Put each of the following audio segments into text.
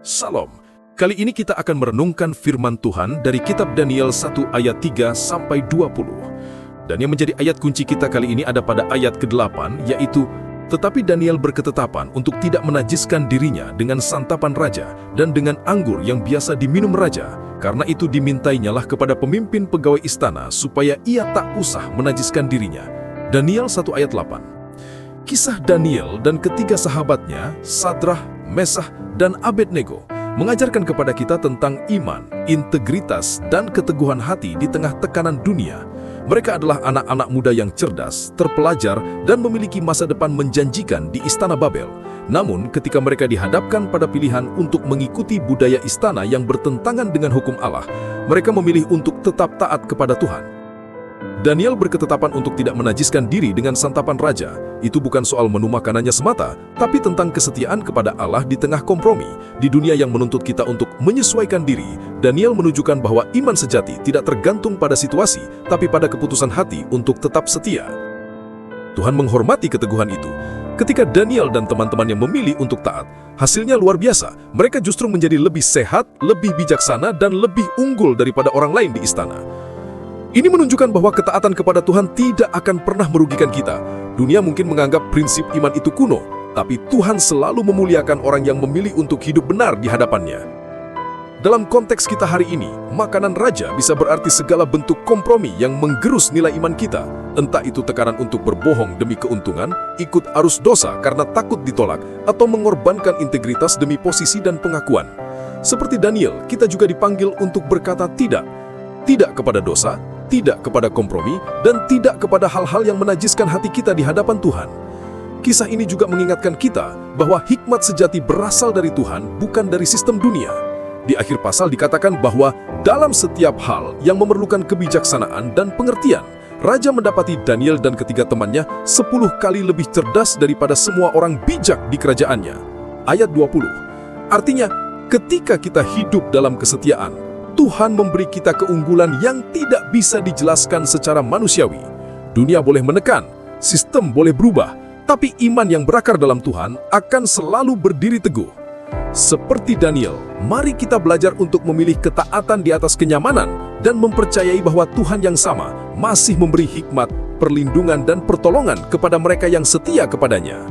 Salam. Kali ini kita akan merenungkan firman Tuhan dari kitab Daniel 1 ayat 3 sampai 20. Dan yang menjadi ayat kunci kita kali ini ada pada ayat ke-8, yaitu tetapi Daniel berketetapan untuk tidak menajiskan dirinya dengan santapan raja dan dengan anggur yang biasa diminum raja. Karena itu dimintainyalah kepada pemimpin pegawai istana supaya ia tak usah menajiskan dirinya. Daniel 1 ayat 8. Kisah Daniel dan ketiga sahabatnya, Sadrah, Mesah, dan Abednego, mengajarkan kepada kita tentang iman, integritas, dan keteguhan hati di tengah tekanan dunia. Mereka adalah anak-anak muda yang cerdas, terpelajar, dan memiliki masa depan menjanjikan di Istana Babel. Namun, ketika mereka dihadapkan pada pilihan untuk mengikuti budaya istana yang bertentangan dengan hukum Allah, mereka memilih untuk tetap taat kepada Tuhan. Daniel berketetapan untuk tidak menajiskan diri dengan santapan raja. Itu bukan soal menu makanannya semata, tapi tentang kesetiaan kepada Allah di tengah kompromi. Di dunia yang menuntut kita untuk menyesuaikan diri, Daniel menunjukkan bahwa iman sejati tidak tergantung pada situasi, tapi pada keputusan hati untuk tetap setia. Tuhan menghormati keteguhan itu. Ketika Daniel dan teman-temannya memilih untuk taat, hasilnya luar biasa. Mereka justru menjadi lebih sehat, lebih bijaksana, dan lebih unggul daripada orang lain di istana. Ini menunjukkan bahwa ketaatan kepada Tuhan tidak akan pernah merugikan kita. Dunia mungkin menganggap prinsip iman itu kuno, tapi Tuhan selalu memuliakan orang yang memilih untuk hidup benar di hadapannya. Dalam konteks kita hari ini, makanan raja bisa berarti segala bentuk kompromi yang menggerus nilai iman kita. Entah itu tekanan untuk berbohong demi keuntungan, ikut arus dosa karena takut ditolak, atau mengorbankan integritas demi posisi dan pengakuan. Seperti Daniel, kita juga dipanggil untuk berkata tidak. Tidak kepada dosa, tidak kepada kompromi, dan tidak kepada hal-hal yang menajiskan hati kita di hadapan Tuhan. Kisah ini juga mengingatkan kita bahwa hikmat sejati berasal dari Tuhan, bukan dari sistem dunia. Di akhir pasal dikatakan bahwa dalam setiap hal yang memerlukan kebijaksanaan dan pengertian, Raja mendapati Daniel dan ketiga temannya 10 kali lebih cerdas daripada semua orang bijak di kerajaannya. Ayat 20. Artinya, ketika kita hidup dalam kesetiaan, Tuhan memberi kita keunggulan yang tidak bisa dijelaskan secara manusiawi. Dunia boleh menekan, sistem boleh berubah, tapi iman yang berakar dalam Tuhan akan selalu berdiri teguh. Seperti Daniel, mari kita belajar untuk memilih ketaatan di atas kenyamanan dan mempercayai bahwa Tuhan yang sama masih memberi hikmat, perlindungan, dan pertolongan kepada mereka yang setia kepadanya.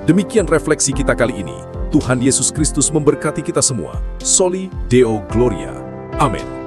Demikian refleksi kita kali ini. Tuhan Yesus Kristus memberkati kita semua. Soli Deo Gloria. Amin.